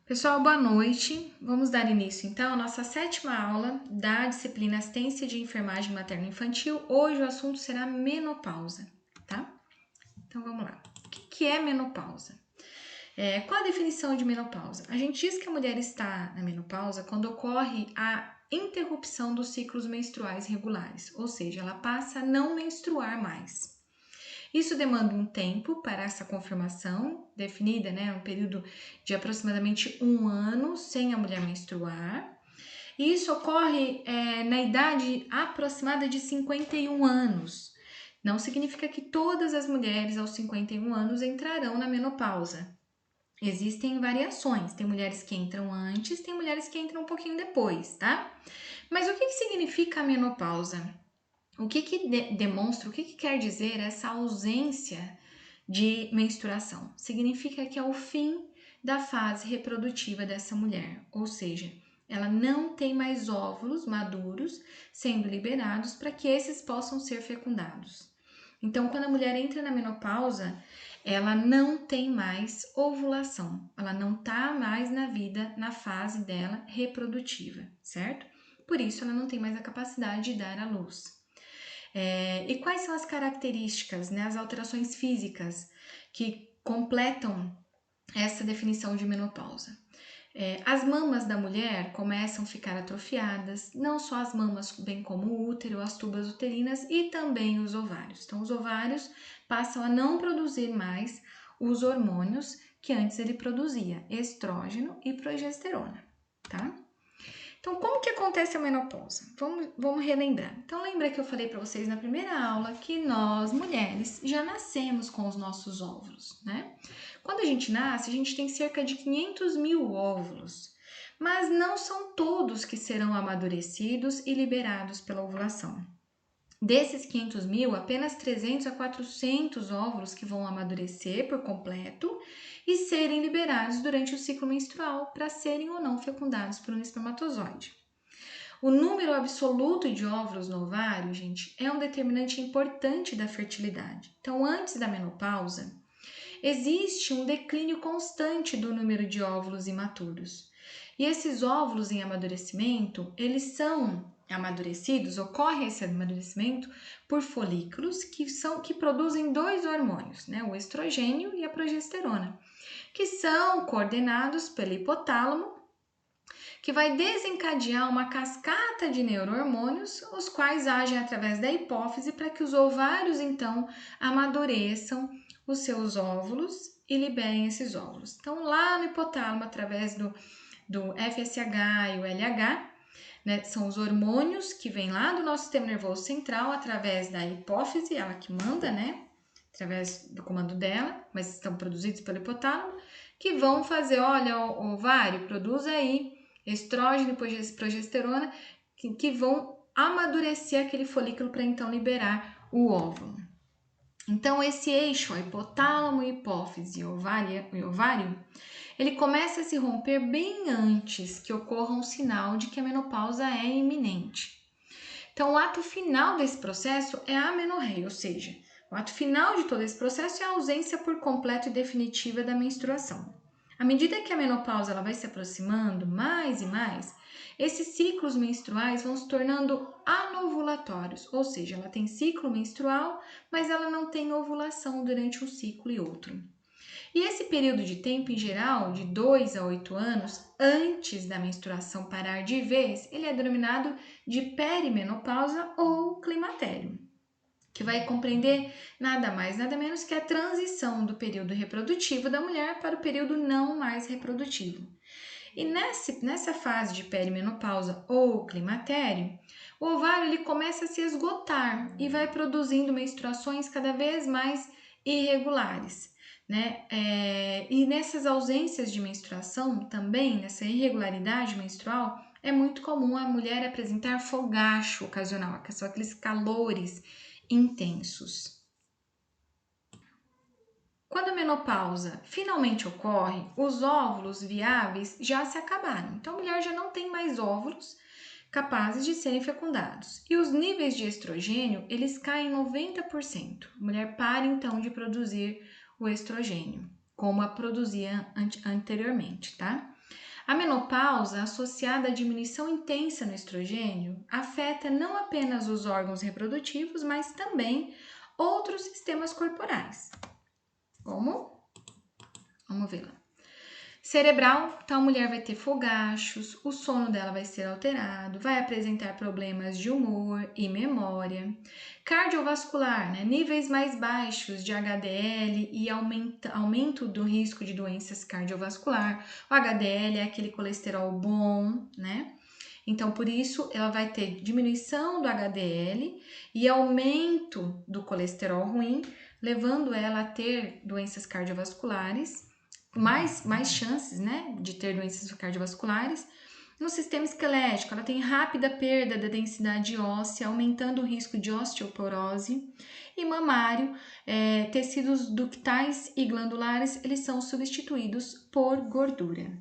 Pessoal, boa noite. Vamos dar início então à nossa 7ª aula da disciplina Assistência de Enfermagem Materno-Infantil. Hoje o assunto será menopausa, tá? Então vamos lá. O que é menopausa? Qual a definição de menopausa? A gente diz que a mulher está na menopausa quando ocorre a interrupção dos ciclos menstruais regulares, ou seja, ela passa a não menstruar mais. Isso demanda um tempo para essa confirmação, definida, um período de aproximadamente 1 ano sem a mulher menstruar. E isso ocorre na idade aproximada de 51 anos. Não significa que todas as mulheres aos 51 anos entrarão na menopausa. Existem variações, tem mulheres que entram antes, tem mulheres que entram um pouquinho depois, tá? Mas o que significa a menopausa? O que demonstra, o que quer dizer essa ausência de menstruação? Significa que é o fim da fase reprodutiva dessa mulher, ou seja, ela não tem mais óvulos maduros sendo liberados para que esses possam ser fecundados. Então, quando a mulher entra na menopausa, ela não tem mais ovulação, ela não está mais na vida, na fase dela reprodutiva, certo? Por isso, ela não tem mais a capacidade de dar à luz. E quais são as características, as alterações físicas que completam essa definição de menopausa? As mamas da mulher começam a ficar atrofiadas, não só as mamas, bem como o útero, as tubas uterinas e também os ovários. Então, os ovários passam a não produzir mais os hormônios que antes ele produzia, estrógeno e progesterona, tá? Então, como que acontece a menopausa? Vamos relembrar. Então, lembra que eu falei para vocês na primeira aula que nós, mulheres, já nascemos com os nossos óvulos, né? Quando a gente nasce, a gente tem cerca de 500 mil óvulos, mas não são todos que serão amadurecidos e liberados pela ovulação. Desses 500 mil, apenas 300 a 400 óvulos que vão amadurecer por completo e serem liberados durante o ciclo menstrual para serem ou não fecundados por um espermatozoide. O número absoluto de óvulos no ovário, gente, é um determinante importante da fertilidade. Então, antes da menopausa, existe um declínio constante do número de óvulos imaturos. E esses óvulos em amadurecimento, eles são amadurecidos, ocorre esse amadurecimento por folículos que produzem dois hormônios, o estrogênio e a progesterona, que são coordenados pelo hipotálamo, que vai desencadear uma cascata de neurohormônios, os quais agem através da hipófise para que os ovários então amadureçam os seus óvulos e liberem esses óvulos. Então, lá no hipotálamo, através do FSH e o LH, são os hormônios que vêm lá do nosso sistema nervoso central, através da hipófise, ela que manda, através do comando dela, mas estão produzidos pelo hipotálamo, que vão fazer, olha, o ovário, produz aí estrógeno e progesterona, que vão amadurecer aquele folículo para então liberar o óvulo. Então, esse eixo, hipotálamo, hipófise e ovário, ele começa a se romper bem antes que ocorra um sinal de que a menopausa é iminente. Então, o ato final desse processo é a amenorreia, ou seja, o ato final de todo esse processo é a ausência por completo e definitiva da menstruação. À medida que a menopausa ela vai se aproximando mais e mais, esses ciclos menstruais vão se tornando anovulatórios, ou seja, ela tem ciclo menstrual, mas ela não tem ovulação durante um ciclo e outro. E esse período de tempo, em geral, de 2 a 8 anos, antes da menstruação parar de vez, ele é denominado de perimenopausa ou climatério, que vai compreender nada mais, nada menos que a transição do período reprodutivo da mulher para o período não mais reprodutivo. E nessa fase de perimenopausa ou climatério, o ovário ele começa a se esgotar e vai produzindo menstruações cada vez mais irregulares. E nessas ausências de menstruação também, nessa irregularidade menstrual, é muito comum a mulher apresentar fogacho ocasional, que são aqueles calores intensos. Quando a menopausa finalmente ocorre, os óvulos viáveis já se acabaram. Então, a mulher já não tem mais óvulos capazes de serem fecundados. E os níveis de estrogênio, eles caem 90%. A mulher para, então, de produzir o estrogênio, como a produzia anteriormente, tá? A menopausa, associada à diminuição intensa no estrogênio, afeta não apenas os órgãos reprodutivos, mas também outros sistemas corporais. Como? Vamos ver lá. Cerebral, tal mulher vai ter fogachos, o sono dela vai ser alterado, vai apresentar problemas de humor e memória. Cardiovascular, né? Níveis mais baixos de HDL e aumento do risco de doenças cardiovasculares. O HDL é aquele colesterol bom, né? Então, por isso, ela vai ter diminuição do HDL e aumento do colesterol ruim, levando ela a ter doenças cardiovasculares, mais chances, né, de ter doenças cardiovasculares. No sistema esquelético, ela tem rápida perda da densidade óssea, aumentando o risco de osteoporose. E mamário, tecidos ductais e glandulares, eles são substituídos por gordura.